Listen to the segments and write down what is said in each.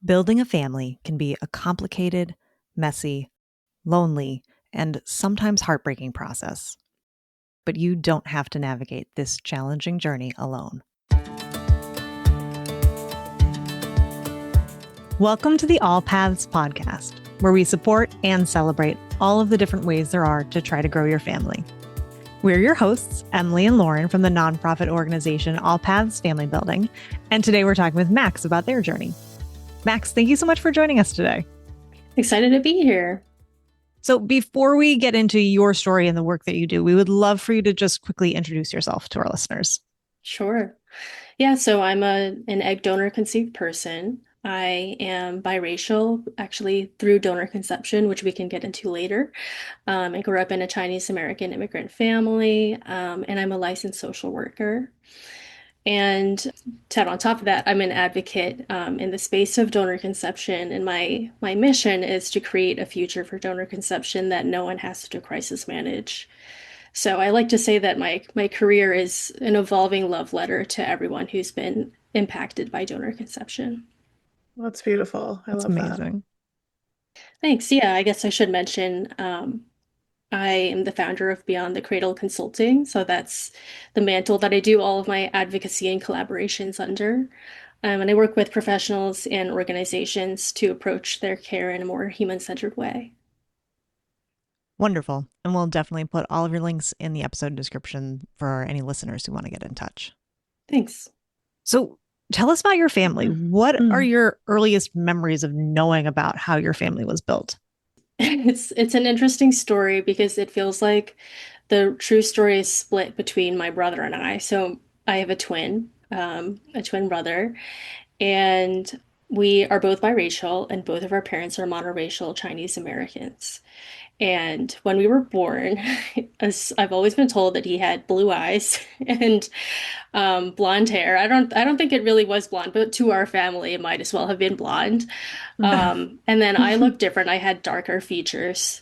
Building a family can be a complicated, messy, lonely, and sometimes heartbreaking process. But you don't have to navigate this challenging journey alone. Welcome to the All Paths podcast, where we support and celebrate all of the different ways there are to try to grow your family. We're your hosts, Emily and Lauren from the nonprofit organization All Paths Family Building, and today we're talking with Max about their journey. Max, thank you so much for joining us today. Excited to be here. So before we get into your story and the work that you do, we would love for you to just quickly introduce yourself to our listeners. Sure. Yeah, so I'm an egg donor conceived person. I am biracial, actually through donor conception, which we can get into later. I grew up in a Chinese American immigrant family, and I'm a licensed social worker. And on top of that, I'm an advocate in the space of donor conception, and my mission is to create a future for donor conception that no one has to crisis manage. So I like to say that my career is an evolving love letter to everyone who's been impacted by donor conception. That's beautiful. That's love amazing. Thanks. Yeah, I guess I should mention I am the founder of Beyond the Cradle Consulting. So that's the mantle that I do all of my advocacy and collaborations under. And I work with professionals and organizations to approach their care in a more human-centered way. Wonderful. And we'll definitely put all of your links in the episode description for any listeners who want to get in touch. Thanks. So tell us about your family. What are your earliest memories of knowing about how your family was built? It's an interesting story because it feels like the true story is split between my brother and I. So I have a twin brother, and we are both biracial, and both of our parents are monoracial Chinese Americans. And when we were born, as I've always been told that he had blue eyes and blonde hair. I don't think it really was blonde, but to our family, it might as well have been blonde. And then I looked different. I had darker features.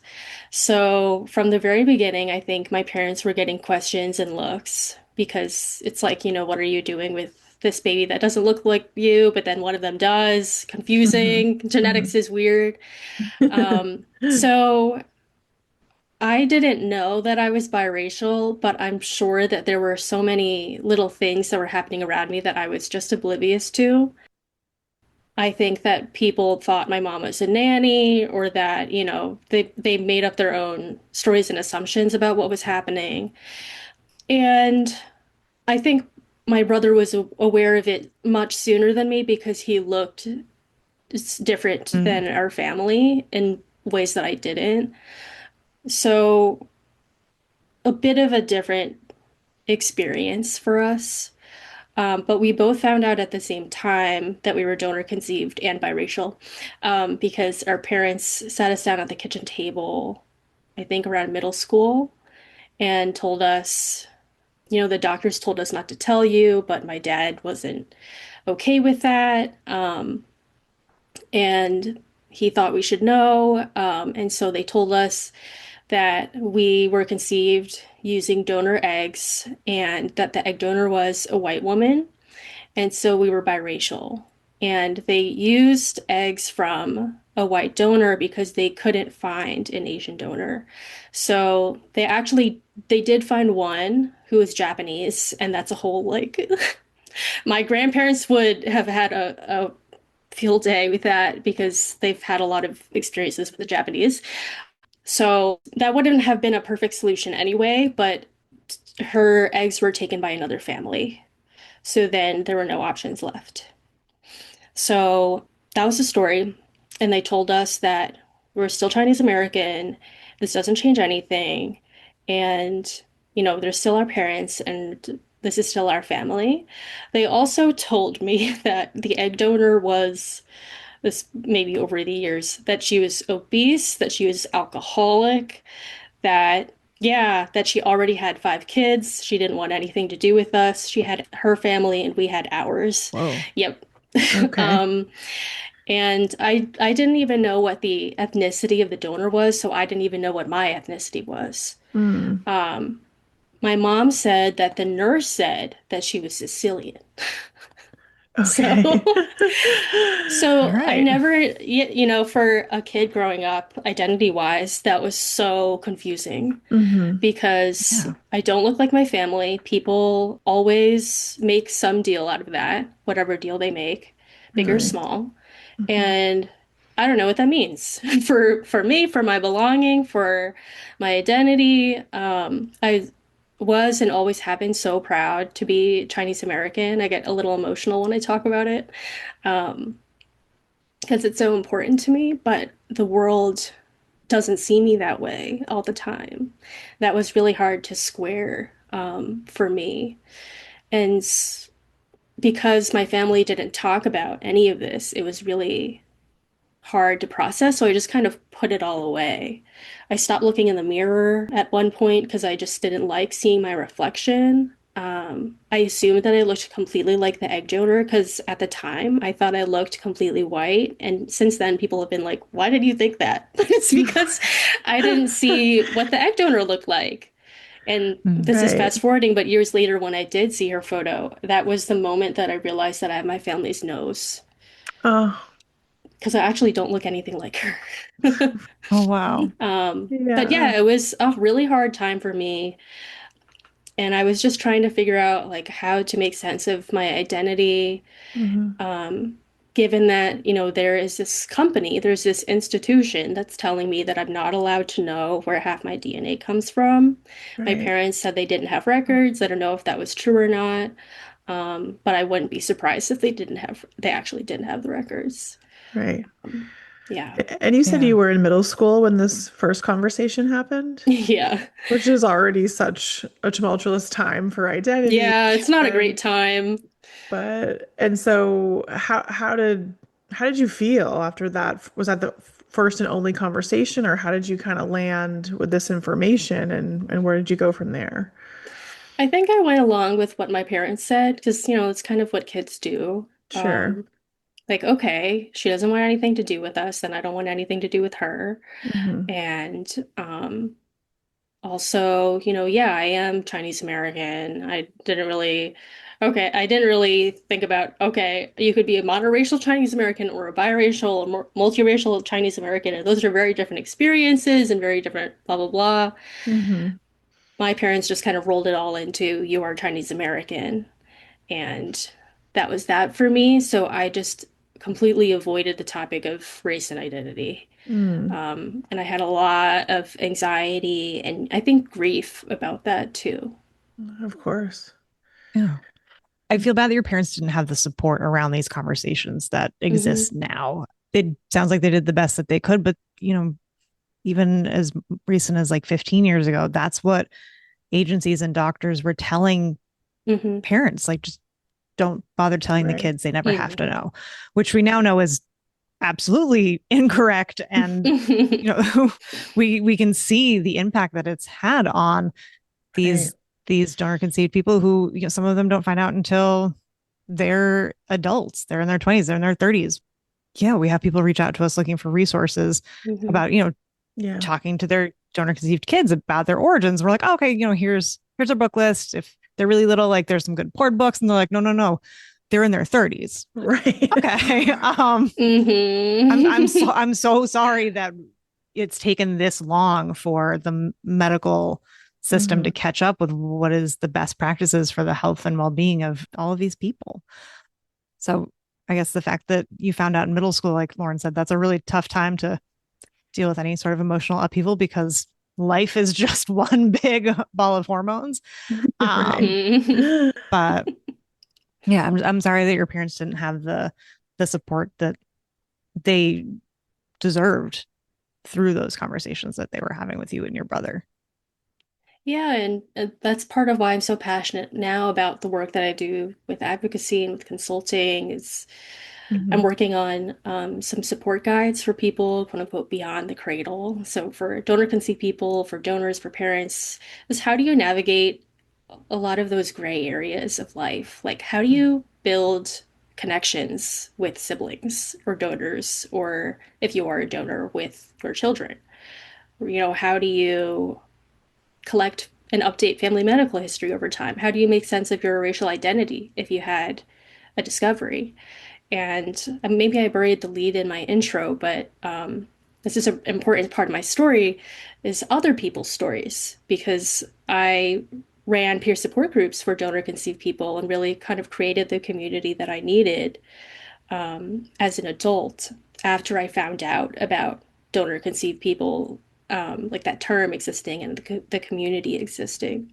So from the very beginning, I think my parents were getting questions and looks because it's like, what are you doing with this baby that doesn't look like you, but then one of them does? Confusing. Genetics is weird. So I didn't know that I was biracial, but I'm sure that there were so many little things that were happening around me that I was just oblivious to. I think that people thought my mom was a nanny, or that, they made up their own stories and assumptions about what was happening. And I think my brother was aware of it much sooner than me because he looked different than our family in ways that I didn't. So a bit of a different experience for us. But we both found out at the same time that we were donor conceived and biracial, because our parents sat us down at the kitchen table, I think around middle school, and told us, the doctors told us not to tell you, but my dad wasn't okay with that. And he thought we should know. And so they told us that we were conceived using donor eggs and that the egg donor was a white woman. And so we were biracial. And they used eggs from a white donor because they couldn't find an Asian donor. So they did find one who was Japanese, and that's a whole my grandparents would have had a field day with that because they've had a lot of experiences with the Japanese. So that wouldn't have been a perfect solution anyway, but her eggs were taken by another family. So then there were no options left. So that was the story. And they told us that we're still Chinese American. This doesn't change anything. And, they're still our parents and this is still our family. They also told me that the egg donor was, this maybe over the years, that she was obese, that she was alcoholic, that she already had 5 kids. She didn't want anything to do with us. She had her family and we had ours. Whoa. Yep. Okay. And I didn't even know what the ethnicity of the donor was, so I didn't even know what my ethnicity was. My mom said that the nurse said that she was Sicilian. So, Okay. All so I right. never, for a kid growing up, identity wise, that was so confusing because Yeah. I don't look like my family. People always make some deal out of that, whatever deal they make, big or Right. small. Hmm. And I don't know what that means for me, for my belonging, for my identity. I was and always have been so proud to be Chinese American. I get a little emotional when I talk about it, um, because it's so important to me, but the world doesn't see me that way all the time. That was really hard to square, for me. And because my family didn't talk about any of this, it was really hard to process. So I just kind of put it all away. I stopped looking in the mirror at one point because I just didn't like seeing my reflection. I assumed that I looked completely like the egg donor because at the time I thought I looked completely white. And since then, people have been like, why did you think that? It's because I didn't see what the egg donor looked like. And Mm. this is Right. fast forwarding, but years later, when I did see her photo, that was the moment that I realized that I have my family's nose Oh, because I actually don't look anything like her. Oh, wow. But yeah. yeah, it was a really hard time for me. And I was just trying to figure out like how to make sense of my identity, Hmm. um, given that, there is this company, there's this institution that's telling me that I'm not allowed to know where half my DNA comes from. My Right. parents said they didn't have records. I don't know if that was true or not. But I wouldn't be surprised if they actually didn't have the records. Right. Um, yeah. And you said Yeah. you were in middle school when this first conversation happened, Yeah. which is already such a tumultuous time for identity. Yeah, it's not a great And time. and so how did you feel after that? Was that the first and only conversation, or how did you kind of land with this information, and where did you go from there? I think I went along with what my parents said because, it's kind of what kids do. Sure. Like, okay, she doesn't want anything to do with us, then I don't want anything to do with her. Hmm. And also, yeah, I am Chinese American. I didn't really think about, okay, you could be a monoracial Chinese American or a biracial or multiracial Chinese American, and those are very different experiences and very different blah, blah, blah. Hmm. My parents just kind of rolled it all into you are Chinese American. And that was that for me. So I just completely avoided the topic of race and identity. Mm, And I had a lot of anxiety and I think grief about that too. of course. Yeah. I feel bad that your parents didn't have the support around these conversations that Hmm. exist now. It sounds like they did the best that they could, but even as recent as like 15 years ago, that's what agencies and doctors were telling Hmm. parents, like just don't bother telling the Right. kids, they never have Hmm. to know, which we now know is absolutely incorrect. And we can see the impact that it's had on Right. these donor conceived people who, some of them don't find out until they're adults, they're in their 20s, they're in their 30s. Yeah, we have people reach out to us looking for resources Hmm. about, Yeah. talking to their donor conceived kids about their origins. We're like, oh, okay, here's a book list. If they're really little, like there's some good port books, and they're like, no, no, no, they're in their 30s. Right. Okay. Hmm. I'm so sorry that it's taken this long for the medical system to Hmm. catch up with what is the best practices for the health and well-being of all of these people. So I guess the fact that you found out in middle school, like Lauren said, that's a really tough time to deal with any sort of emotional upheaval because life is just one big ball of hormones. Um, Right. Hmm. but yeah, I'm sorry that your parents didn't have the support that they deserved through those conversations that they were having with you and your brother. Yeah, and that's part of why I'm so passionate now about the work that I do with advocacy and with consulting. Is I'm Hmm. working on some support guides for people, quote unquote, beyond the cradle. So for donor conceived people, for donors, for parents, is how do you navigate a lot of those gray areas of life? Like how do you build connections with siblings or donors, or if you are a donor with your children? How do you collect and update family medical history over time? How do you make sense of your racial identity if you had a discovery. And maybe I buried the lead in my intro, but this is an important part of my story is other people's stories because I ran peer support groups for donor conceived people and really kind of created the community that I needed as an adult after I found out about donor conceived people, like that term existing and the community existing.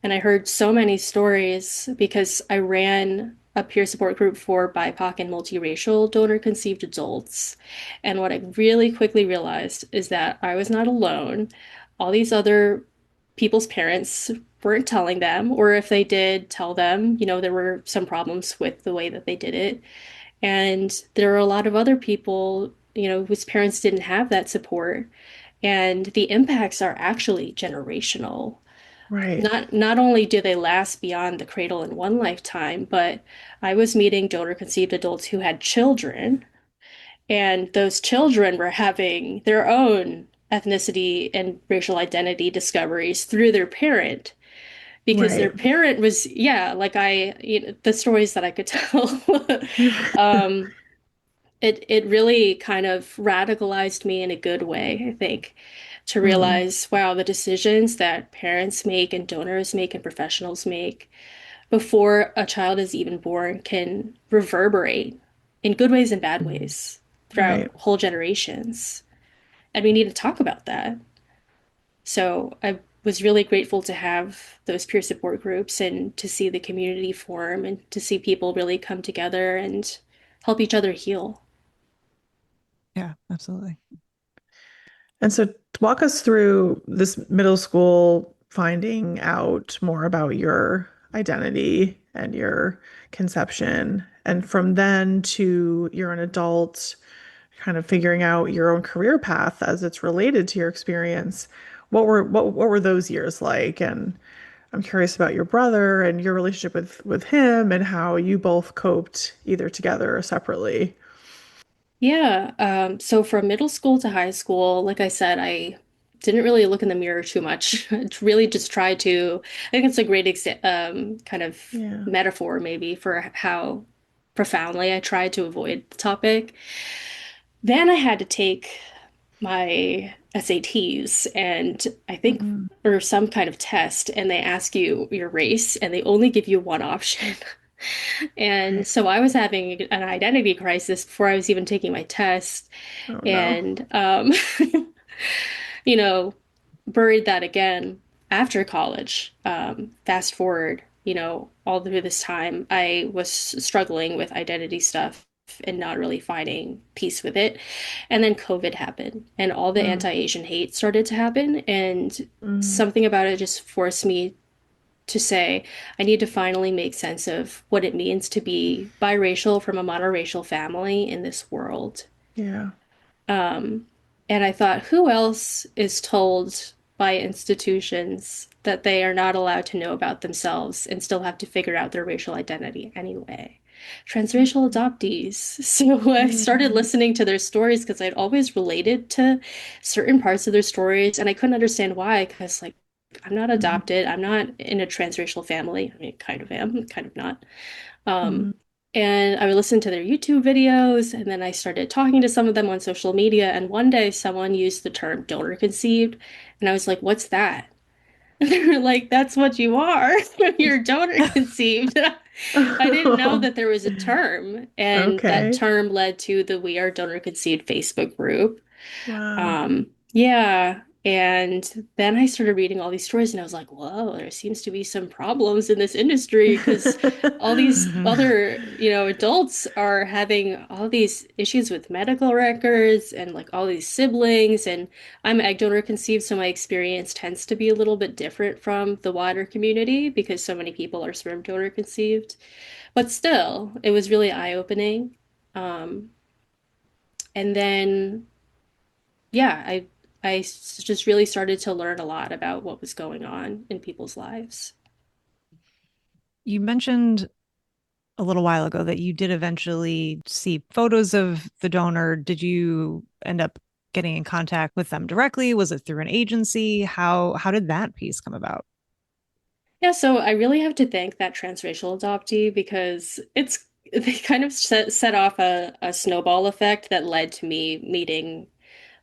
And I heard so many stories because I ran a peer support group for BIPOC and multiracial donor conceived adults. And what I really quickly realized is that I was not alone. All these other people's parents weren't telling them, or if they did tell them, there were some problems with the way that they did it. And there are a lot of other people, whose parents didn't have that support. And the impacts are actually generational. Right. Not only do they last beyond the cradle in one lifetime, but I was meeting donor conceived adults who had children, and those children were having their own ethnicity and racial identity discoveries through their parent because their Right. parent was, yeah, like the stories that I could tell. um, it really kind of radicalized me in a good way, I think, to Mm, realize, wow, the decisions that parents make and donors make and professionals make before a child is even born can reverberate in good ways and bad ways throughout right. whole generations. And we need to talk about that. So I was really grateful to have those peer support groups and to see the community form and to see people really come together and help each other heal. Yeah, absolutely. And so walk us through this middle school finding out more about your identity and your conception. And from then to you're an adult, kind of figuring out your own career path as it's related to your experience. What were those years like? And I'm curious about your brother and your relationship with him and how you both coped either together or separately. Yeah. So from middle school to high school, like I said, I didn't really look in the mirror too much. Really just tried to, I think it's a great kind of Yeah. metaphor maybe for how profoundly I tried to avoid the topic. Then I had to take my SATs and I think Mhm. or some kind of test and they ask you your race and they only give you one option. And Right. so I was having an identity crisis before I was even taking my test Oh no. and you know, buried that again after college. Fast forward, all through this time, I was struggling with identity stuff and not really finding peace with it. And then COVID happened, and all the Mm, anti-Asian hate started to happen. And mm, something about it just forced me to say, I need to finally make sense of what it means to be biracial from a monoracial family in this world. yeah. Um, and I thought, who else is told by institutions that they are not allowed to know about themselves and still have to figure out their racial identity anyway? Transracial adoptees. So I started Mm, listening to their stories because I'd always related to certain parts of their stories, and I couldn't understand why, because like I'm not mhm, adopted, I'm not in a transracial family. I mean, kind of am, kind of not. Um, mhm. and I would listen to their YouTube videos, and then I started talking to some of them on social media. And one day, someone used the term donor conceived, and I was like, "What's that?" And they were like, "That's what you are. You're donor conceived." I didn't know that there was a term, and that Okay. term led to the We Are Donor Conceived Facebook group. Wow. Yeah. And then I started reading all these stories and I was like, whoa, there seems to be some problems in this industry because all these Mhm. other, adults are having all these issues with medical records and like all these siblings. And I'm egg donor conceived, so my experience tends to be a little bit different from the wider community because so many people are sperm donor conceived. But still, it was really eye-opening. Um, and then yeah, just really started to learn a lot about what was going on in people's lives. You mentioned a little while ago that you did eventually see photos of the donor. Did you end up getting in contact with them directly? Was it through an agency? How did that piece come about? Yeah, so I really have to thank that transracial adoptee because they kind of set off a snowball effect that led to me meeting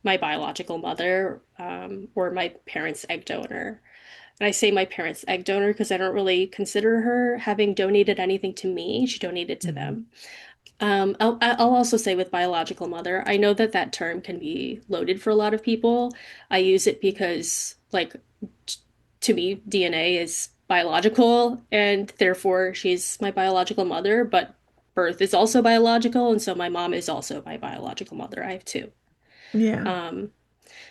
my biological mother, or my parents' egg donor. And I say my parents' egg donor because I don't really consider her having donated anything to me. She donated to Mhm. them. I'll also say with biological mother, I know that that term can be loaded for a lot of people. I use it because, like, t to me, DNA is biological, and therefore she's my biological mother, but birth is also biological, and so my mom is also my biological mother. I have two. Yeah. Um,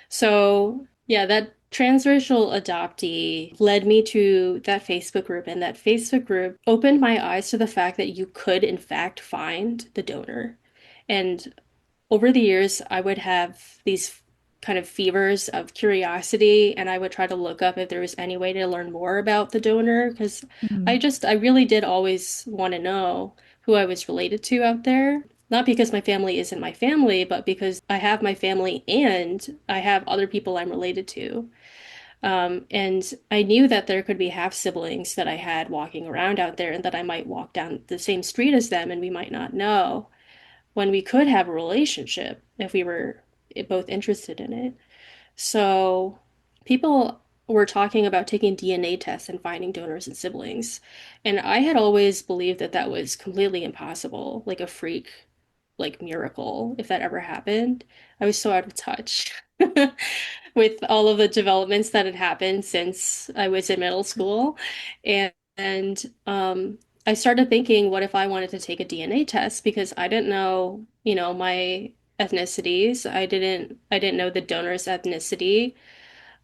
so yeah, that transracial adoptee led me to that Facebook group, and that Facebook group opened my eyes to the fact that you could, in fact, find the donor. And over the years, I would have these kind of fevers of curiosity, and I would try to look up if there was any way to learn more about the donor, because Mhm. I really did always want to know who I was related to out there. Not because my family isn't my family, but because I have my family and I have other people I'm related to. And I knew that there could be half siblings that I had walking around out there, and that I might walk down the same street as them and we might not know, when we could have a relationship if we were both interested in it. So people were talking about taking DNA tests and finding donors and siblings. And I had always believed that that was completely impossible, like a freak, like miracle, if that ever happened. I was so out of touch with all of the developments that had happened since I was in middle school. And I started thinking, what if I wanted to take a DNA test? Because I didn't know, my ethnicities. I didn't know the donor's ethnicity.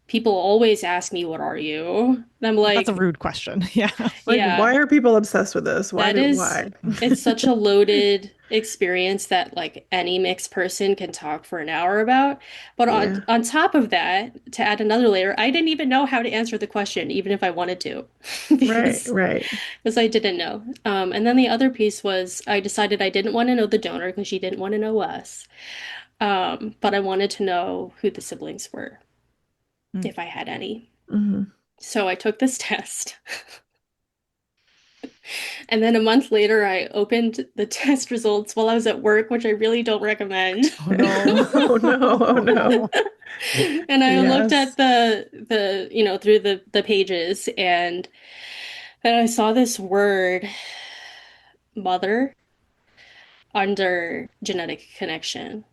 People always ask me, "What are you?" And I'm That's a like, rude question. Yeah. Like, why yeah, are people obsessed with this? that is, Why? it's such a loaded experience that, like, any mixed person can talk for an hour about. But on Yeah. on top of that, to add another layer, I didn't even know how to answer the question, even if I wanted to, Right, because right. because I didn't know. And then the other piece was I decided I didn't want to know the donor because she didn't want to know us. But I wanted to know who the siblings were, Mm. if I had any. Hmm. So I took this test. And then a month later, I opened the test results while I was at work, which I really don't recommend. Oh no. Oh no, oh no. And I looked at Yes. through the pages, and then I saw this word, mother, under genetic connection.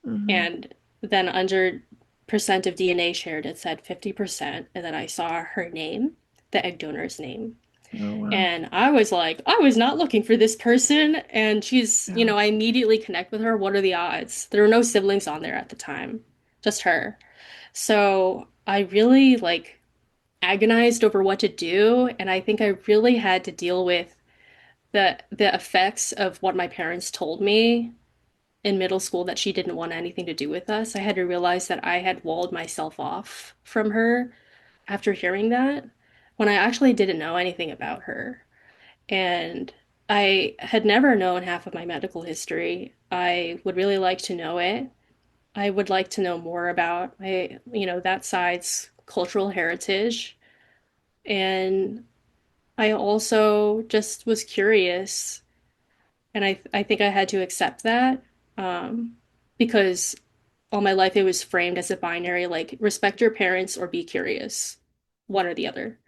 Hmm. And then under percent of DNA shared, it said 50%. And then I saw her name, the egg donor's name. Oh wow. And I was like, I was not looking for this person. And she's, Yeah. I immediately connect with her. What are the odds? There were no siblings on there at the time, just her. So I really, like, agonized over what to do. And I think I really had to deal with the effects of what my parents told me in middle school, that she didn't want anything to do with us. I had to realize that I had walled myself off from her after hearing that, when I actually didn't know anything about her. And I had never known half of my medical history. I would really like to know it. I would like to know more about that side's cultural heritage. And I also just was curious. And I think I had to accept that, um, because all my life it was framed as a binary, like, respect your parents or be curious, one or the other.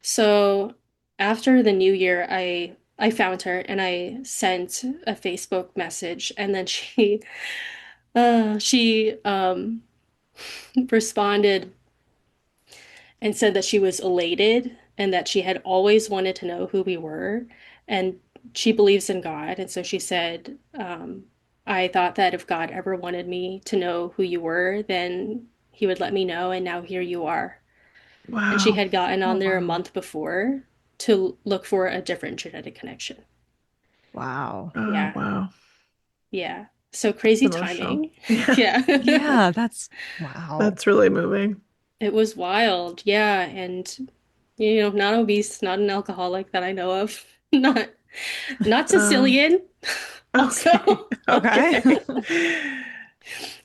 So after the new year, I found her and I sent a Facebook message, and then she responded and said that she was elated and that she had always wanted to know who we were, and she believes in God. And so she said, I thought that if God ever wanted me to know who you were, then he would let me know, and now here you are. And she Wow. had gotten Oh on there a wow. month before to look for a different genetic connection. Wow. Oh Yeah, wow. yeah. So It's crazy emotional. timing. Yeah. Yeah. Yeah, that's wow. That's really moving. It was wild. Yeah. And, not obese, not an alcoholic that I know of. Not Um, Sicilian. okay. Also, Okay. Okay.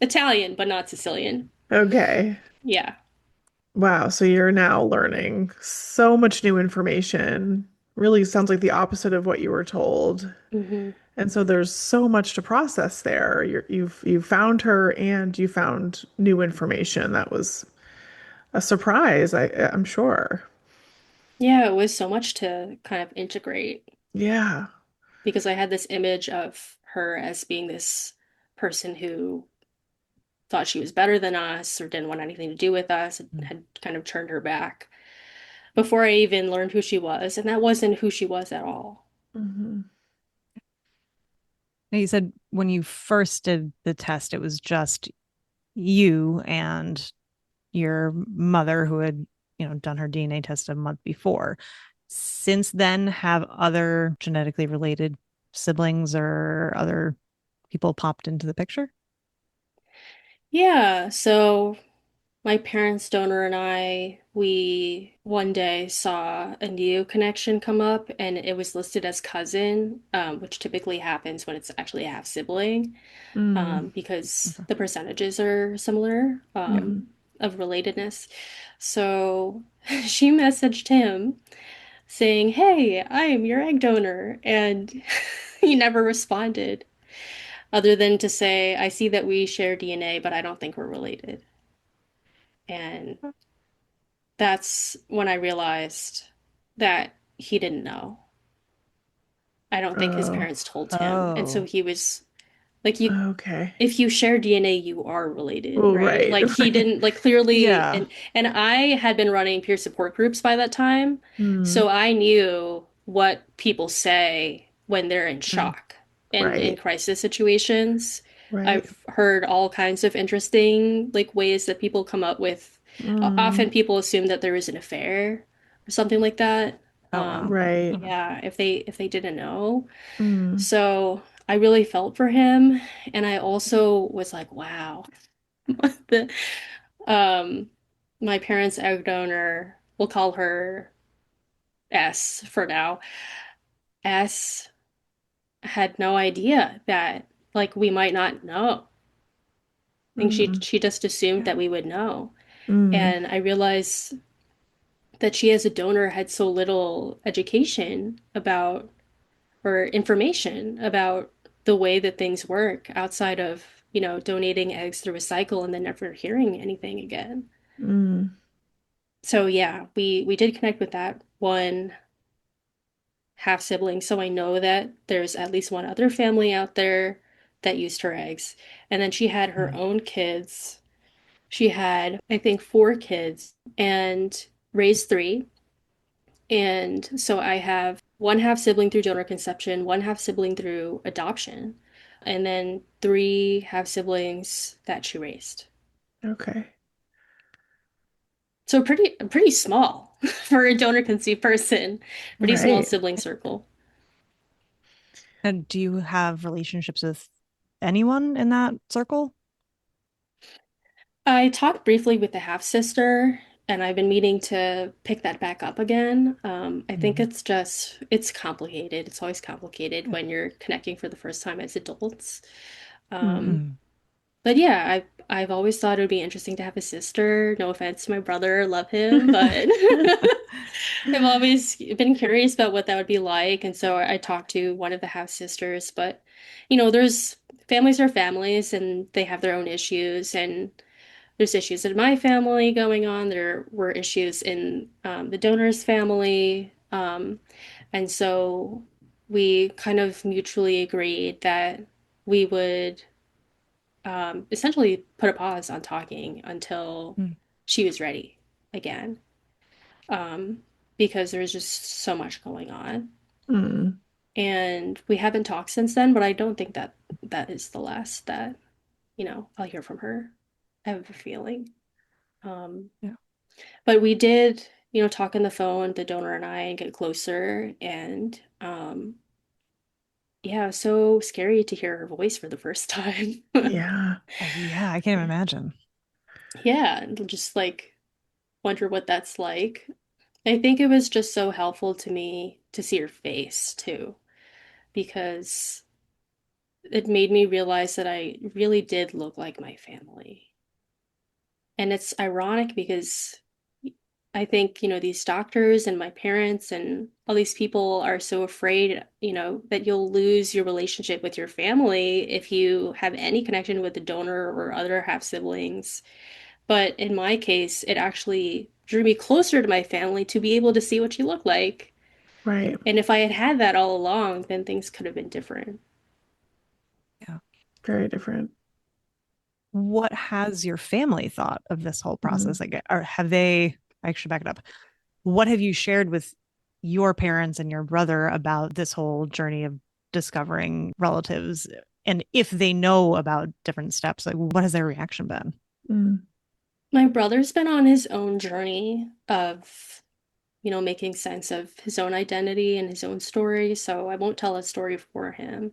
Italian, but not Sicilian. Okay. Yeah. Wow. So you're now learning so much new information. really sounds like the opposite of what you were told. Hmm. And so there's so much to process there. You've found her and you found new information. That was a surprise, I'm sure. Yeah, it was so much to kind of integrate Yeah. because I had this image of her as being this person who thought she was better than us or didn't want anything to do with us, and Mm. had kind of turned her back before I even learned who she was. And that wasn't who she was at all. Hmm. Now, you said when you first did the test, it was just you and your mother who had, done her DNA test a month before. Since then, have other genetically related siblings or other people popped into the picture? Yeah, so my parents' donor and I, we one day saw a new connection come up and it was listed as cousin, which typically happens when it's actually a half sibling, Mm. because Okay. the percentages are similar, Yeah. of relatedness. So she messaged him saying, "Hey, I am your egg donor." And he never responded, other than to say, "I see that we share DNA, but I don't think we're related." And that's when I realized that he didn't know. I don't think his Oh, parents told him. And so Oh, he was like, you, okay. if you share DNA, you are related, Oh, right? right, Like he right. didn't, like clearly, yeah. and I had been running peer support groups by that time, Hmm. so I knew what people say when they're in Mm. shock and in Right, crisis situations. right. I've heard all kinds of interesting like ways that people come up with. Mm. Often people assume that there is an affair or something like that. Oh, wow. Right. Okay. Yeah, if they didn't know. Mm. So I really felt for him, and I also was like, wow, the um my parents' egg donor, we'll call her S for now. S had no idea that like we might not know. I think she Mm. she just assumed Yeah. that we would know. Mm. And I realized that she as a donor had so little education about or information about the way that things work outside of, donating eggs through a cycle and then never hearing anything again. Mm. So yeah, we did connect with that one half sibling. So I know that there's at least one other family out there that used her eggs. And then she had her Mm. own kids. She had, I think, four kids and raised three. And so I have one half sibling through donor conception, one half sibling through adoption, and then three half siblings that she raised. Okay. So pretty small for a donor conceived person, pretty small Right. sibling circle. And do you have relationships with anyone in that circle? I talked briefly with the half sister, and I've been meaning to pick that back up again. I think Mhm. it's complicated. It's always complicated Yeah. when you're connecting for the first time as adults. Mm. Um, Mm. But yeah, I've always thought it would be interesting to have a sister. No offense to my brother, love him, but I've always been curious about what that would be like. And so I talked to one of the half sisters, but there's families are families and they have their own issues. And there's issues in my family going on. There were issues in the donor's family. And so we kind of mutually agreed that we would essentially put a pause on talking until Mm. she was ready again, um, because there's just so much going on. Mm. And we haven't talked since then, but I don't think that that is the last that, I'll hear from her. I have a feeling. Um, Yeah. but we did, talk on the phone, the donor and I, and get closer. And yeah, it was so scary to hear her voice for the first time. Yeah. Yeah, I can't even imagine. Yeah, and just like wonder what that's like. I think it was just so helpful to me to see her face too, because it made me realize that I really did look like my family. And it's ironic because I think, these doctors and my parents and all these people are so afraid, that you'll lose your relationship with your family if you have any connection with the donor or other half siblings. But in my case, it actually drew me closer to my family to be able to see what she looked like. Right. And if I had had that all along, then things could have been different. Yeah. Very different. What has your family thought of this whole Mm, process? Like, or have they, I should back it up. What have you shared with your parents and your brother about this whole journey of discovering relatives? And if they know about different steps, like what has their reaction been? mm, My brother's been on his own journey of, making sense of his own identity and his own story. So I won't tell a story for him.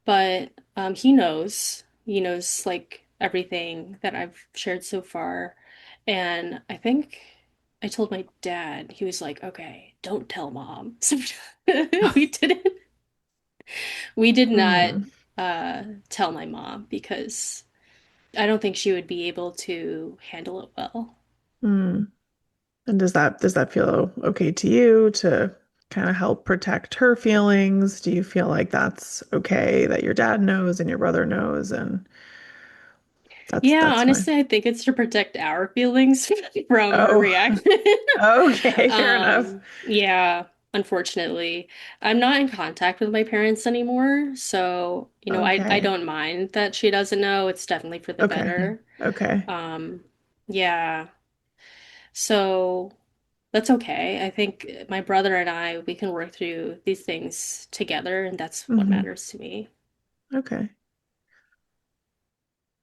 But he knows like everything that I've shared so far. And I think I told my dad, he was like, okay, don't tell mom. So we didn't, we did not mm, tell my mom because I don't think she would be able to handle it well. mm. And does that feel okay to you to kind of help protect her feelings? Do you feel like that's okay that your dad knows and your brother knows and Yeah, that's fine. honestly, I think it's to protect our feelings from her Oh, reaction. okay, fair enough. Yeah, unfortunately. I'm not in contact with my parents anymore, so, I Okay. don't mind that she doesn't know. It's definitely for the Okay. better. Okay. Um, yeah. So that's okay. I think my brother and I, we can work through these things together, and that's what Hmm. matters to me. Okay.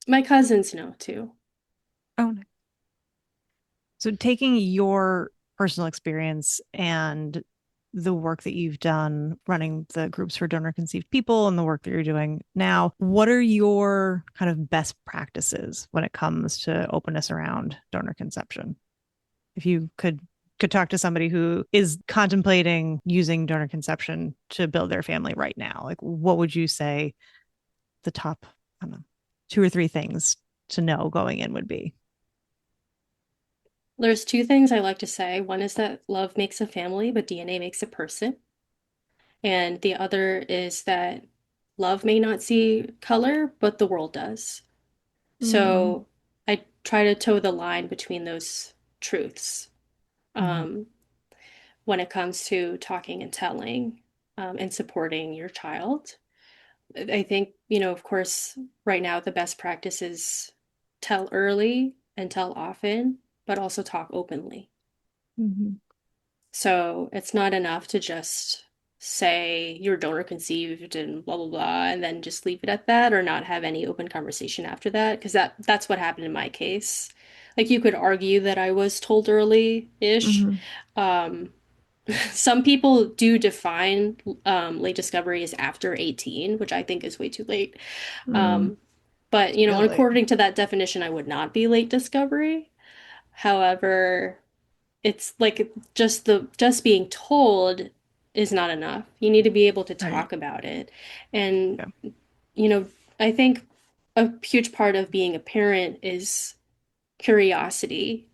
My cousins know too. Oh, no. So taking your personal experience and the work that you've done running the groups for donor conceived people and the work that you're doing now, what are your kind of best practices when it comes to openness around donor conception? If you could talk to somebody who is contemplating using donor conception to build their family right now, like what would you say the top, I don't know, two or three things to know going in would be? There's two things I like to say. One is that love makes a family, but DNA makes a person. And the other is that love may not see color, but the world does. Mm, So I try to toe the line between those truths Mm-hmm. um, when it comes to talking and telling and supporting your child. I think, of course, right now the best practice is tell early and tell often, but also talk openly. hmm. So it's not enough to just say you're donor conceived and blah blah blah and then just leave it at that or not have any open conversation after that because that's what happened in my case. Like you could argue that I was told early-ish. Hmm. Um, some people do define late discovery as after 18, which I think is way too late. Mm, Um, but Really? according to that definition, I would not be late discovery. However, it's like just being told is not enough. You need to be able to right. talk about it. And, Yeah. you know, I think a huge part of being a parent is curiosity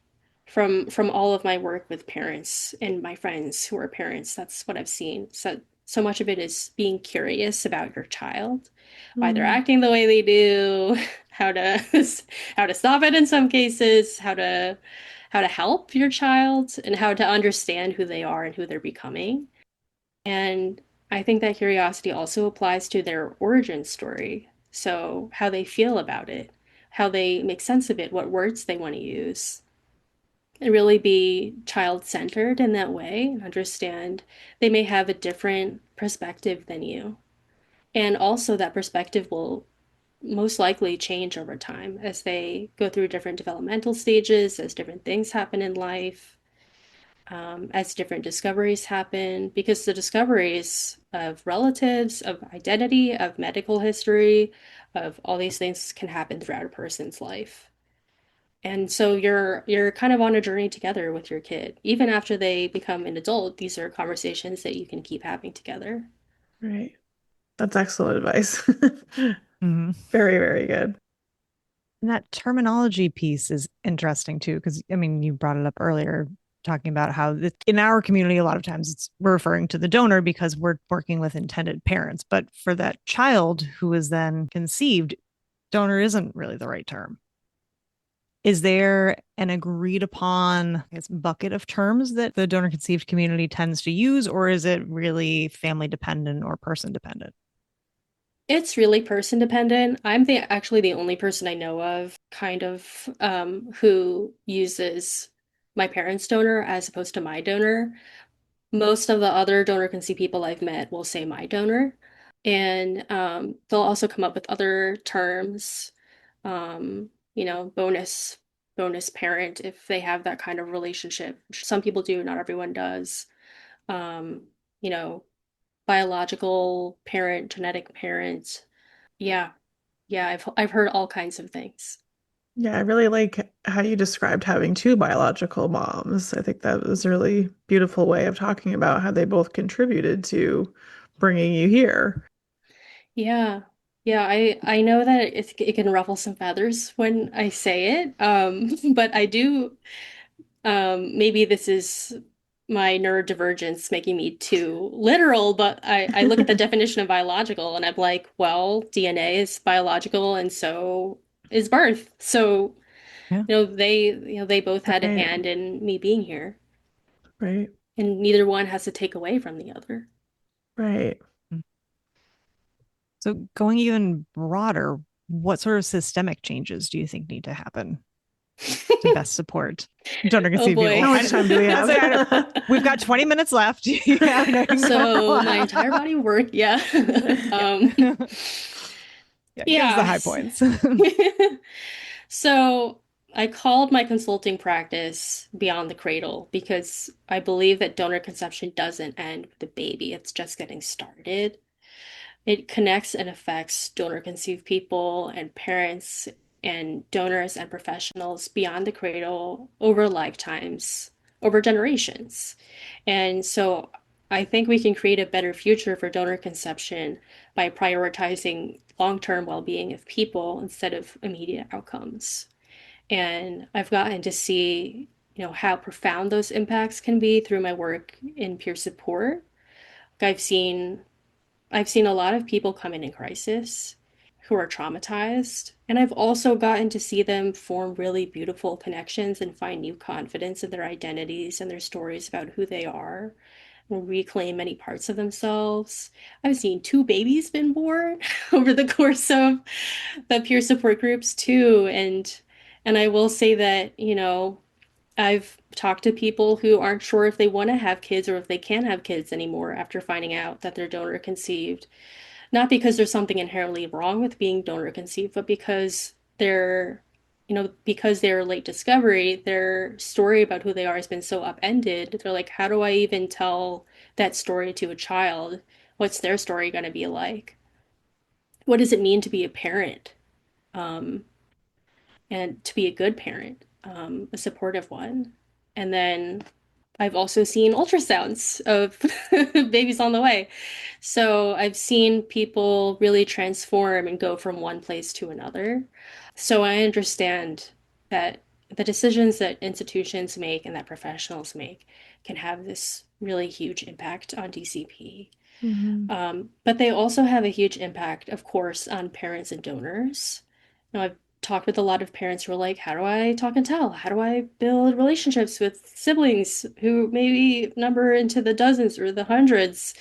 from all of my work with parents and my friends who are parents. That's what I've seen. So much of it is being curious about your child, why they're Mm, acting the way they do, how to how to stop it in some cases, how to help your child and how to understand who they are and who they're becoming. And I think that curiosity also applies to their origin story. So, how they feel about it, how they make sense of it, what words they want to use, and really be child centered in that way and understand they may have a different perspective than you. And also, that perspective will most likely change over time as they go through different developmental stages, as different things happen in life, as different discoveries happen, because the discoveries of relatives, of identity, of medical history, of all these things can happen throughout a person's life. And so you're kind of on a journey together with your kid. Even after they become an adult, these are conversations that you can keep having together. right. That's excellent advice. Mm-hmm. Very, very good. And that terminology piece is interesting too, because I mean, you brought it up earlier. talking about how in our community, a lot of times we're referring to the donor because we're working with intended parents. But for that child who is then conceived, donor isn't really the right term. Is there an agreed upon, I guess, bucket of terms that the donor conceived community tends to use, or is it really family dependent or person dependent? It's really person dependent. I'm actually the only person I know of kind of who uses my parents' donor as opposed to my donor. Most of the other donor conceived people I've met will say my donor. And they'll also come up with other terms, bonus parent if they have that kind of relationship. Some people do, not everyone does. Um, you know, biological parent, genetic parent. Yeah. Yeah, I've heard all kinds of things. Yeah, I really like how you described having two biological moms. I think that was a really beautiful way of talking about how they both contributed to bringing you here. Yeah. Yeah, I know that it can ruffle some feathers when I say it. But I do maybe this is my neurodivergence making me too literal, but I look at the definition of biological and I'm like, well, DNA is biological and so is birth. So, Yeah. they both had a Right, hand in me being here, right, and neither one has to take away from the other. right. So, going even broader, what sort of systemic changes do you think need to happen to best support donor Oh conceived people? boy. How much time do we I have? say, I know, we've got 20 minutes left. Yeah, I know you can go for a So my while. entire body of work, yeah. Yeah. Um, Yeah, give us the yeah. high points. So I called my consulting practice Beyond the Cradle because I believe that donor conception doesn't end with the baby. It's just getting started. It connects and affects donor conceived people and parents and donors and professionals beyond the cradle over lifetimes, over generations. And so I think we can create a better future for donor conception by prioritizing long-term well-being of people instead of immediate outcomes. And I've gotten to see, how profound those impacts can be through my work in peer support. I've seen I've seen a lot of people come in crisis who are traumatized, and I've also gotten to see them form really beautiful connections and find new confidence in their identities and their stories about who they are and reclaim many parts of themselves. I've seen two babies been born over the course of the peer support groups too, and I will say that, I've talked to people who aren't sure if they want to have kids or if they can have kids anymore after finding out that they're donor conceived. Not because there's something inherently wrong with being donor conceived, but because they're late discovery, their story about who they are has been so upended. They're like, how do I even tell that story to a child? What's their story going to be like? What does it mean to be a parent? Um, and to be a good parent, a supportive one. And then I've also seen ultrasounds of babies on the way. So I've seen people really transform and go from one place to another. So I understand that the decisions that institutions make and that professionals make can have this really huge impact on DCP. Mhm. But they also have a huge impact, of course, on parents and donors. I've talked with a lot of parents who are like, how do I talk and tell? How do I build relationships with siblings who maybe number into the dozens or the hundreds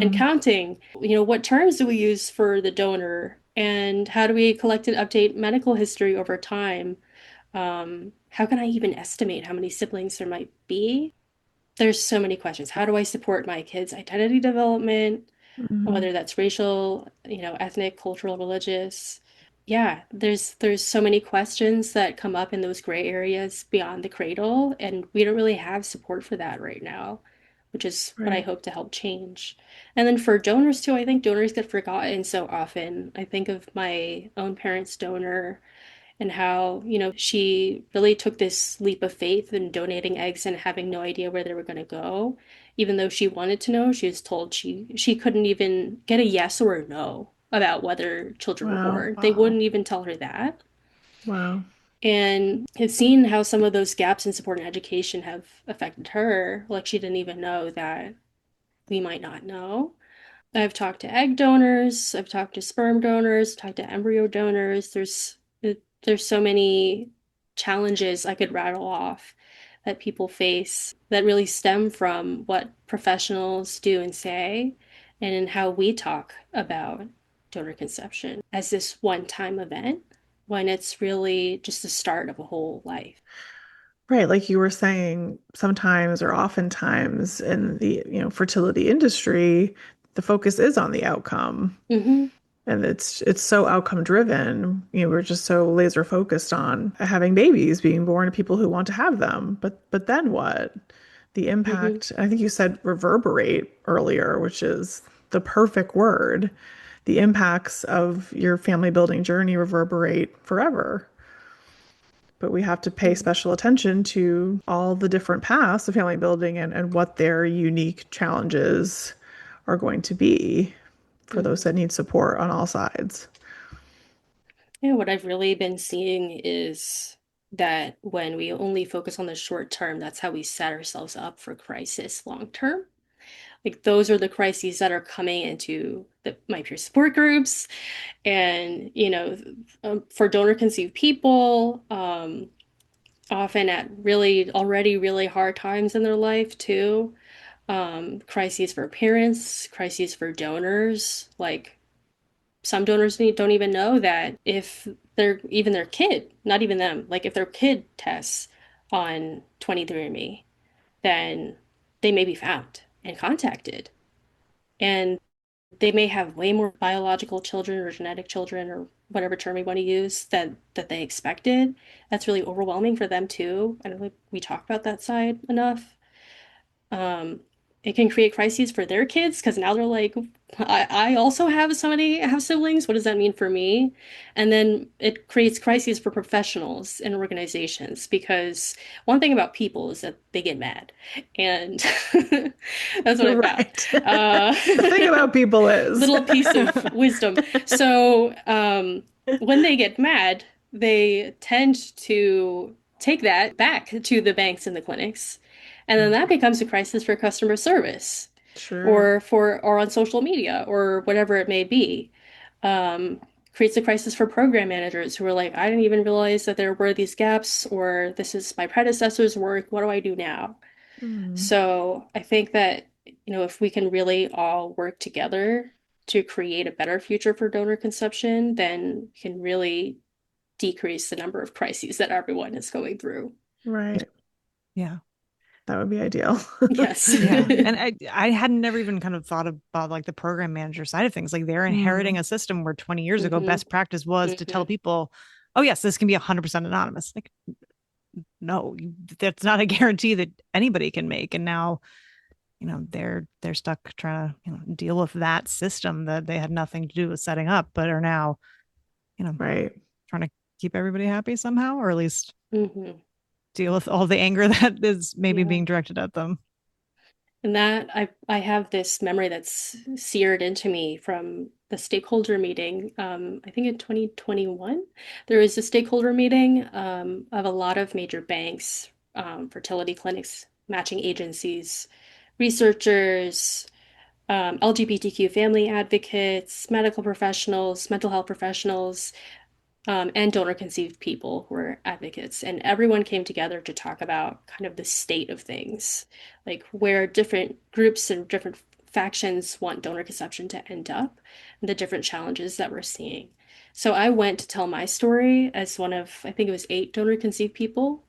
and Mm, counting? What terms do we use for the donor? And how do we collect and update medical history over time? How can I even estimate how many siblings there might be? There's so many questions. How do I support my kids' identity development? mhm. Whether that's racial, ethnic, cultural, religious. Yeah, there's so many questions that come up in those gray areas beyond the cradle, and we don't really have support for that right now, which is what I Right. hope to help change. And then for donors too, I think donors get forgotten so often. I think of my own parents' donor and how, she really took this leap of faith in donating eggs and having no idea where they were going to go. Even though she wanted to know, she was told she couldn't even get a yes or a no about whether children were Wow. born. They wouldn't even tell her that. Wow. and have seen how some of those gaps in support and education have affected her. Like she didn't even know that we might not know. I've talked to egg donors, I've talked to sperm donors, talked to embryo donors. There's so many challenges I could rattle off that people face that really stem from what professionals do and say, and in how we talk about donor conception as this one-time event when it's really just the start of a whole life. Right, like you were saying, sometimes or oftentimes in the, fertility industry, the focus is on the outcome. Mm-hmm. And it's so outcome driven. We're just so laser focused on having babies, being born to people who want to have them. But then what? The Mm-hmm. impact, I think you said reverberate earlier, which is the perfect word. The impacts of your family building journey reverberate forever. But we have to pay special attention to all the different paths of family building and what their unique challenges are going to be for those Mm-hmm. that need support on all sides. Yeah, what I've really been seeing is that when we only focus on the short term, that's how we set ourselves up for crisis long term. Like those are the crises that are coming into my peer support groups, and for donor conceived people, often at really already really hard times in their life too. Crises for parents, crises for donors, like some donors don't even know that if their kid, not even them, like if their kid tests on 23andMe, then they may be found and contacted. And they may have way more biological children or genetic children or whatever term we want to use that they expected. That's really overwhelming for them too. I don't think we talk about that side enough. Um, it can create crises for their kids because now they're like, I also have siblings. What does that mean for me? And then it creates crises for professionals and organizations because one thing about people is that they get mad. And that's what I found. Right. Uh, The thing about people is. little piece of wisdom. So, when they get mad, they tend to take that back to the banks and the clinics. And then that becomes a crisis for customer service Sure. or on social media or whatever it may be. Um, Creates a crisis for program managers who are like, I didn't even realize that there were these gaps, or this is my predecessor's work. What do I do now? Mm, So I think that, if we can really all work together to create a better future for donor conception, then we can really decrease the number of crises that everyone is going through. right. Yeah. That would be ideal. Yes. Yeah. And I hadn't never even kind of thought about like the program manager side of things. Like they're inheriting Mm, a system where 20 years ago, Hmm. best practice was to tell Hmm. people, oh, yes, this can be 100% anonymous. Like, no, that's not a guarantee that anybody can make. And now, they're stuck trying to, deal with that system that they had nothing to do with setting up, but are now, you know, right. trying to keep everybody happy somehow, or at least Hmm. deal with all the anger that is maybe Yeah. being directed at them. And that I have this memory that's seared into me from the stakeholder meeting. I think in 2021, there was a stakeholder meeting of a lot of major banks, fertility clinics, matching agencies, researchers, LGBTQ family advocates, medical professionals, mental health professionals, and donor conceived people who are advocates. And everyone came together to talk about kind of the state of things, like where different groups and different factions want donor conception to end up, and the different challenges that we're seeing. So I went to tell my story as one of, I think it was 8 donor conceived people,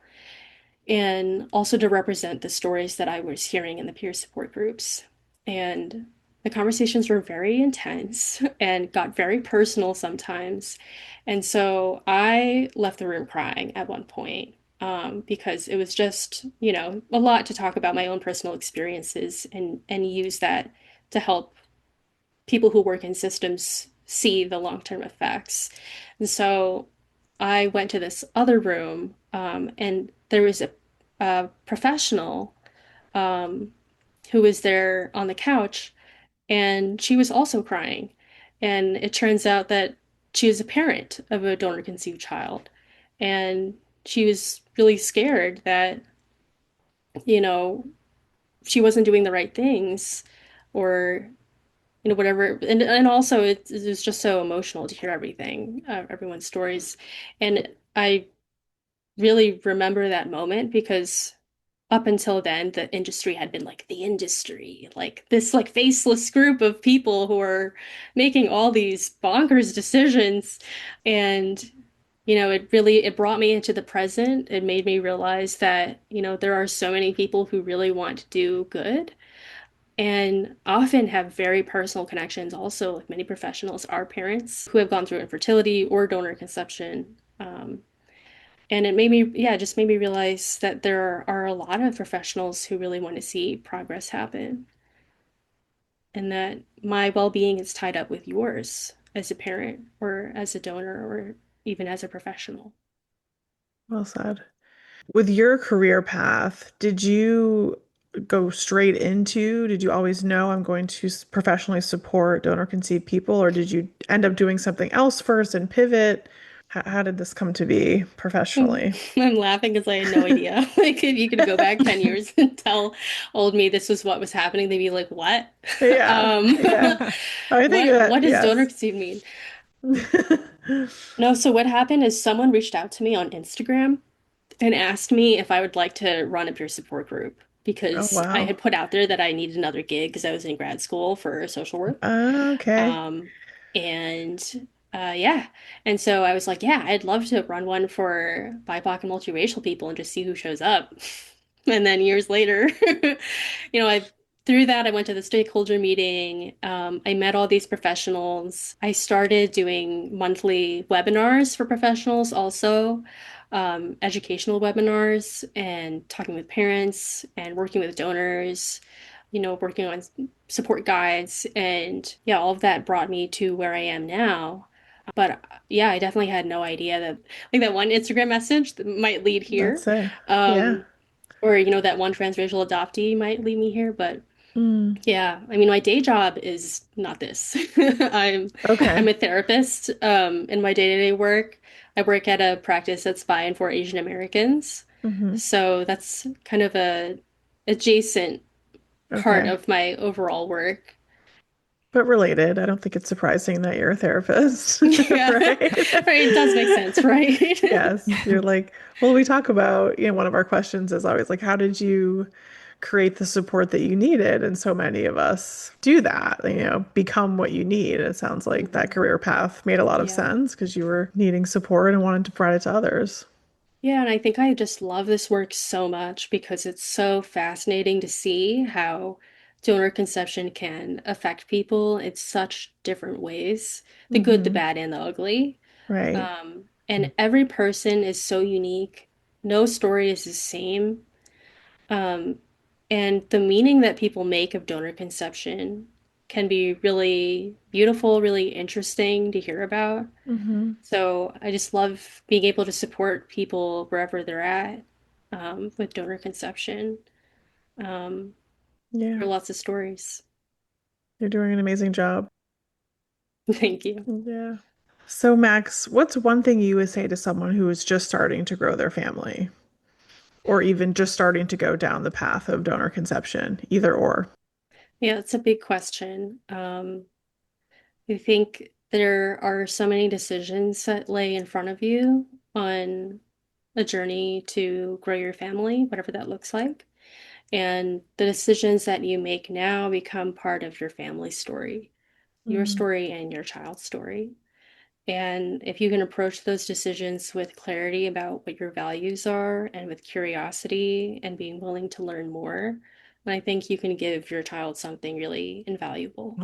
and also to represent the stories that I was hearing in the peer support groups. And the conversations were very intense and got very personal sometimes. And so I left the room crying at one point, because it was just, a lot to talk about my own personal experiences and use that to help people who work in systems see the long-term effects. And so I went to this other room, and there was a professional um, who was there on the couch, and she was also crying. And it turns out that she is a parent of a donor conceived child. And she was really scared that, you know, she wasn't doing the right things or, whatever. And also it was just so emotional to hear everything, everyone's stories. And I really remember that moment because up until then, the industry had been like the industry, like this like faceless group of people who are making all these bonkers decisions. And, it brought me into the present. It made me realize that, there are so many people who really want to do good and often have very personal connections. Also, like many professionals are parents who have gone through infertility or donor conception. And it made me, yeah, it just made me realize that there are a lot of professionals who really want to see progress happen and that my well-being is tied up with yours as a parent or as a donor or even as a professional. Well said. With your career path, did you go straight into, did you always know I'm going to professionally support donor conceived people, or did you end up doing something else first and pivot? How did this come to be professionally? I'm laughing because I had no idea. Like, if you could go back 10 years and tell old me this was what was happening, they'd be like, what? Yeah, Um, yeah. I think that, what does donor yes. conceived mean? No, so what happened is someone reached out to me on Instagram and asked me if I would like to run a peer support group Oh, because I wow. had put out there that I needed another gig because I was in grad school for social work. Okay. Um, and yeah, and so I was like, yeah, I'd love to run one for BIPOC and multiracial people and just see who shows up. And then years later, I through that I went to the stakeholder meeting. I met all these professionals. I started doing monthly webinars for professionals, also educational webinars, and talking with parents and working with donors. Working on support guides, and yeah, all of that brought me to where I am now. But yeah, I definitely had no idea that like that one Instagram message that might lead Let's here. say. Yeah. Um, or that one transracial adoptee might lead me here, but Mm, yeah, I mean my day job is not this. I'm okay. a therapist in my day-to-day work. I work at a practice that's by and for Asian Americans. Hmm. So that's kind of a adjacent part Okay. of my overall work. But related, I don't think it's surprising that you're a therapist, Yeah, right? right. It does make sense, right? Yes, you're like, well, we talk about, one of our questions is always like, how did you create the support that you needed? And so many of us do that, become what you need. It sounds like that Mhm. career path made a lot of Yeah. sense because you were needing support and wanted to provide it to others. Yeah, and I think I just love this work so much because it's so fascinating to see how donor conception can affect people in such different ways, the good, the Hmm. bad, and the ugly. Right. And every person is so unique. No story is the same. Um, and the meaning that people make of donor conception can be really beautiful, really interesting to hear about. Hmm. So I just love being able to support people wherever they're at with donor conception. Um, Yeah, there are lots of stories. you're doing an amazing job. Thank you. Yeah. So, Max, what's one thing you would say to someone who is just starting to grow their family or even just starting to go down the path of donor conception, either or? Yeah, it's a big question. I think there are so many decisions that lay in front of you on a journey to grow your family, whatever that looks like. And the decisions that you make now become part of your Mm, story and your child's story. And if you can approach those decisions with clarity about what your values are and with curiosity and being willing to learn more, then I think you can give your child something really invaluable.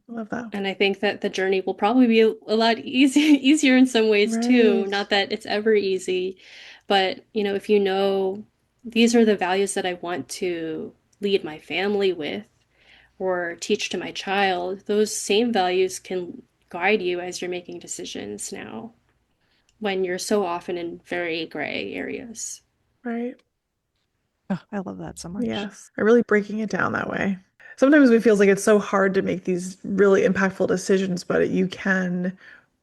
love that. And I think that the journey will probably be a lot easier in some ways too. Right, Not that it's ever easy, but if you know these are the values that I want to lead my family with or teach to my child, those same values can guide you as you're making decisions now when you're so often in very gray areas. right. Oh, I love that so much. Yes. I really breaking it down that way. Sometimes it feels like it's so hard to make these really impactful decisions, but you can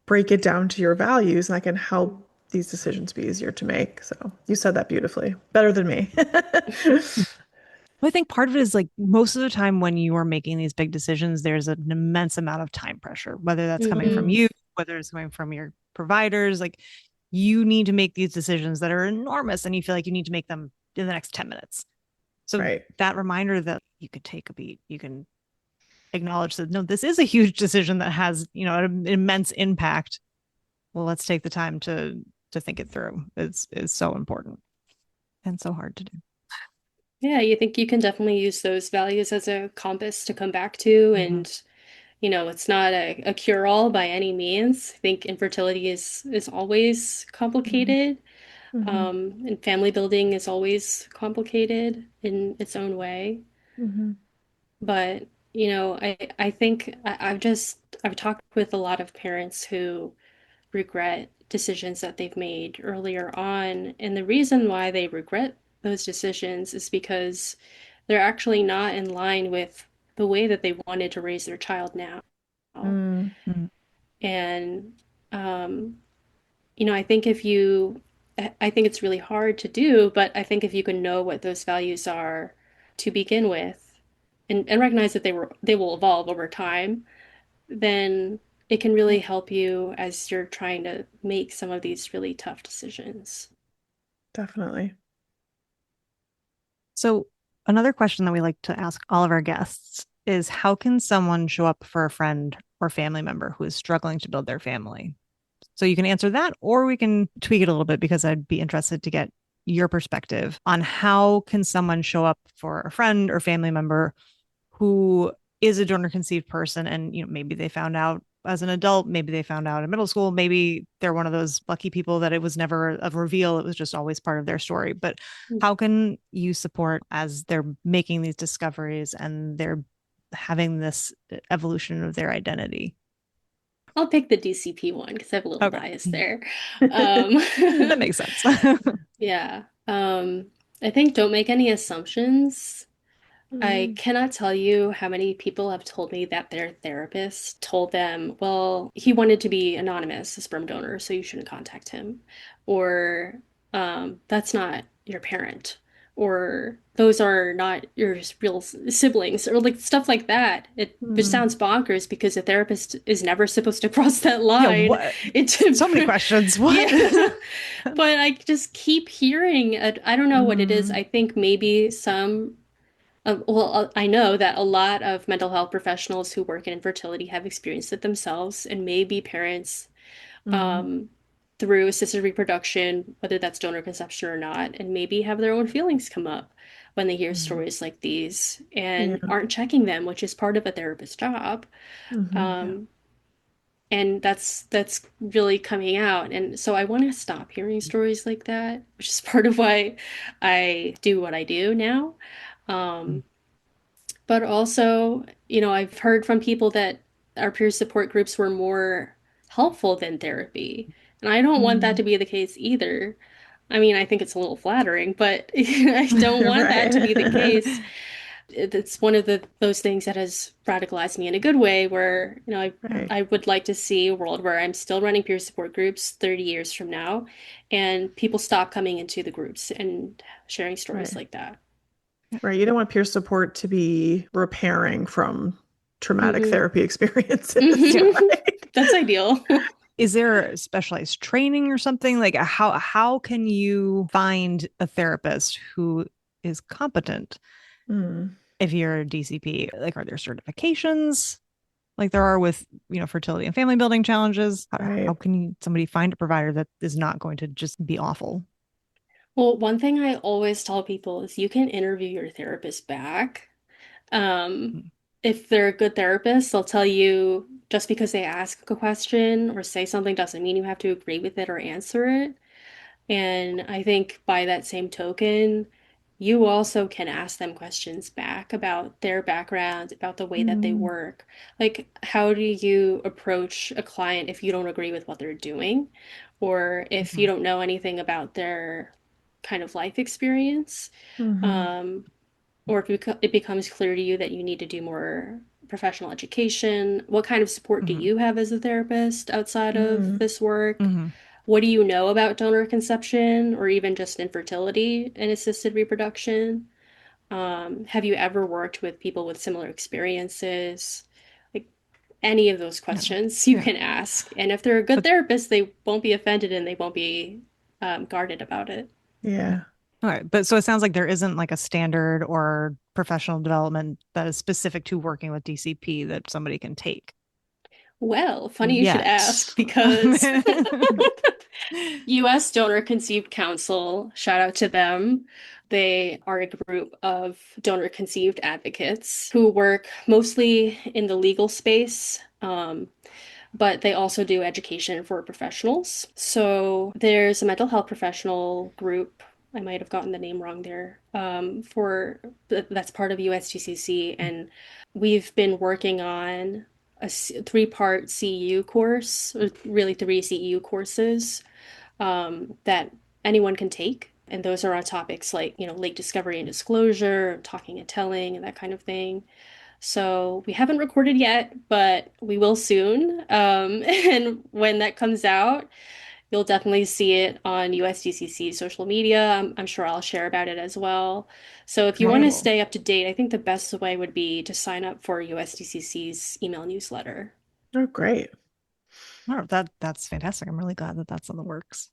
break it down to your values and that can help these decisions be easier to make. So you said that beautifully, better than me. I think part of it is like most of the time when you are making these big decisions, there's an immense amount of time pressure, whether that's coming from Hmm. Mm, you, whether it's coming from your providers. Like you need to make these decisions that are enormous and you feel like you need to make them in the next 10 minutes. So right. that reminder that you could take a beat, you can acknowledge that no, this is a huge decision that has, an immense impact. Well, let's take the time to think it through. Is so important and so hard to do. Yeah, you think you can definitely use those values as a compass to come back to. Mm-hmm. And, it's not a cure-all by any means. I think infertility is always Hmm. complicated. Hmm. And family building is always complicated in its own way. Hmm. But, I think I've talked with a lot of parents who regret decisions that they've made earlier on. And the reason why they regret those decisions is because they're actually not in line with the way that they wanted to raise their child now. Mm, And, um, I think I think it's really hard to do, but I think if you can know what those values are to begin with and recognize that they will evolve over time, then it can really help you as you're trying to make some of these really tough decisions. definitely. So, another question that we like to ask all of our guests is how can someone show up for a friend or family member who is struggling to build their family? So, you can answer that, or we can tweak it a little bit because I'd be interested to get your perspective on how can someone show up for a friend or family member who is a donor conceived person and maybe they found out as an adult, maybe they found out in middle school, maybe they're one of those lucky people that it was never a reveal, it was just always part of their story. But how can you support as they're making these discoveries and they're having this evolution of their identity? I'll pick the DCP one because I have a little Okay. bias there. Um, That makes sense. yeah. I think don't make any assumptions. I Mm, cannot tell you how many people have told me that their therapist told them, well, he wanted to be anonymous, a sperm donor, so you shouldn't contact him. Or that's not your parent. Or those are not your real siblings, or like stuff like that. It just mm, sounds bonkers because a therapist is never supposed to cross that Yeah, line what? into, So many questions. What? yeah. But I just keep hearing, I don't know what it is. mm, I think maybe I know that a lot of mental health professionals who work in infertility have experienced it themselves and may be parents mm, um, through assisted reproduction, whether that's donor conception or not, and maybe have their own feelings come up when they hear Mhm. stories like these and yeah. aren't checking them, which is part of a therapist's job. Hmm. Yeah. Um, and that's really coming out. And so I want to stop hearing stories like that, which is part of why I do what I do now. Um, But also, I've heard from people that our peer support groups were more helpful than therapy. And I don't want that Mm. to be the case either. I mean, I think it's a little flattering, but I don't want that to be the Right. case. It's one of those things that has radicalized me in a good way where, Right. I would like to see a world where I'm still running peer support groups 30 years from now and people stop coming into the groups and sharing stories Right. like that. Right. You don't want peer support to be repairing from traumatic Hmm. therapy experiences, Yeah. Hmm. right? That's ideal. Is there specialized training or something? Like how can you find a therapist who is competent Mm, if you're a DCP? Like are there certifications like there are with, fertility and family building challenges? How right. can somebody find a provider that is not going to just be awful? Well, one thing I always tell people is you can interview your therapist back. Um, Mm-hmm. if they're a good therapist, they'll tell you just because they ask a question or say something doesn't mean you have to agree with it or answer it. And I think by that same token, you also can ask them questions back about their background, about the way that they Mm, work. Like, how do you approach a client if you don't agree with what they're doing, or if you Mm-hmm. don't know anything about their kind of life experience? hmm. Um, or if it becomes clear to you that you need to do more professional education, what kind of support do Mm-hmm. you have as a therapist outside of Mm, this work? Mm-hmm. what do you know about donor conception or even just infertility and assisted reproduction? Have you ever worked with people with similar experiences? Like any of those questions you can ask. And if they're a good therapist, they won't be offended and they won't be guarded about it. Yeah. All right. But so it sounds like there isn't like a standard or professional development that is specific to working with DCP that somebody can take. Well, funny you should ask, because U.S. Donor Conceived Council, shout out to them. They are a group of donor conceived advocates who work mostly in the legal space, but they also do education for professionals. So there's a mental health professional group. I might have gotten the name wrong there. That's part of USDCC, and we've been working on a three-part CEU course, or really three CEU courses that anyone can take. And those are on topics like, late discovery and disclosure, talking and telling, and that kind of thing. So we haven't recorded yet, but we will soon. And when that comes out, you'll definitely see it on USDCC social media. I'm sure I'll share about it as well. So if you want to stay up to date, I think the best way would be to sign up for USDCC's email newsletter. Oh, great. Oh, that's fantastic. I'm really glad that that's in the works.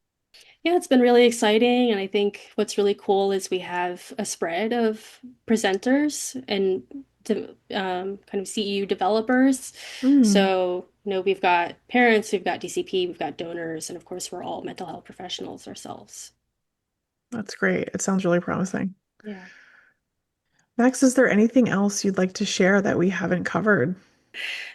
Yeah, it's been really exciting. And I think what's really cool is we have a spread of presenters and kind of CEU developers. So, we've got parents, we've got DCP, we've got donors, and of course, we're all mental health professionals ourselves. That's great. It sounds really promising. Yeah. Max, is there anything else you'd like to share that we haven't covered?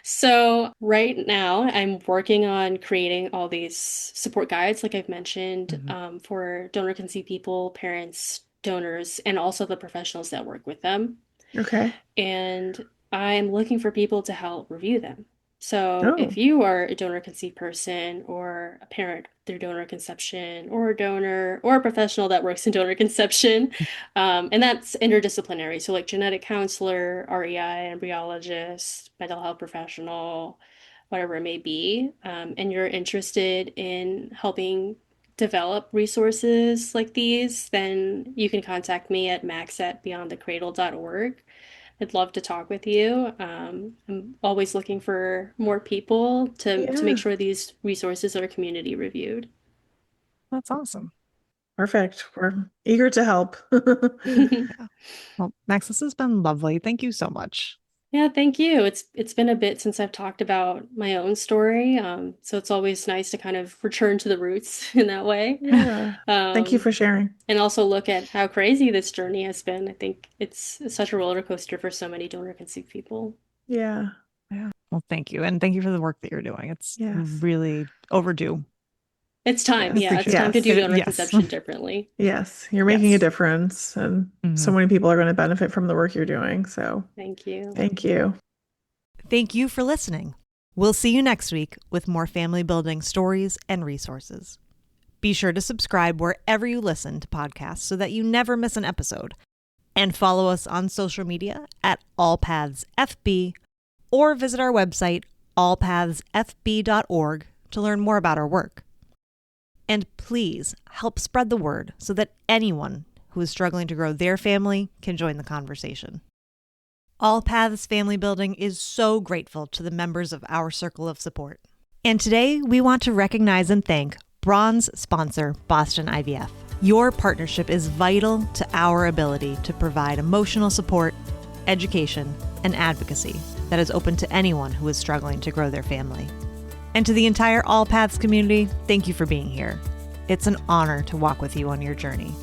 So right now, I'm working on creating all these support guides, like I've mentioned, for donor conceived people, parents, donors, and also the professionals that work with them. Okay. And I'm looking for people to help review them. So if you are a donor conceived person or a parent through donor conception or a donor or a professional that works in donor conception, and that's interdisciplinary. So like genetic counselor, REI, embryologist, mental health professional, whatever it may be, and you're interested in helping develop resources like these, then you can contact me at max@beyondthecradle.org. I'd love to talk with you. I'm always looking for more people to make sure these resources are community reviewed. That's awesome. Perfect. We're eager to help. Well, Max, this has been lovely. Thank you so much. Yeah, thank you. It's been a bit since I've talked about my own story. So it's always nice to kind of return to the roots in that way. Yeah. Thank you for sharing. And also look at how crazy this journey has been. I think it's such a roller coaster for so many donor conceived people. Yeah. Yeah. Well, thank you. And thank you for the work that you're doing. It's really overdue. It's time. It's time to do donor conception differently. Yes. You're making a difference, and so many people are going to benefit from the work you're doing. So thank you. Thank you. Thank you for listening. We'll see you next week with more family building stories and resources. Be sure to subscribe wherever you listen to podcasts so that you never miss an episode. And follow us on social media at allpathsfb, or visit our website, allpathsfb.org, to learn more about our work. And please help spread the word so that anyone who is struggling to grow their family can join the conversation. All Paths Family Building is so grateful to the members of our circle of support. And today we want to recognize and thank bronze sponsor Boston IVF. Your partnership is vital to our ability to provide emotional support, education, and advocacy that is open to anyone who is struggling to grow their family. And to the entire All Paths community, thank you for being here. It's an honor to walk with you on your journey.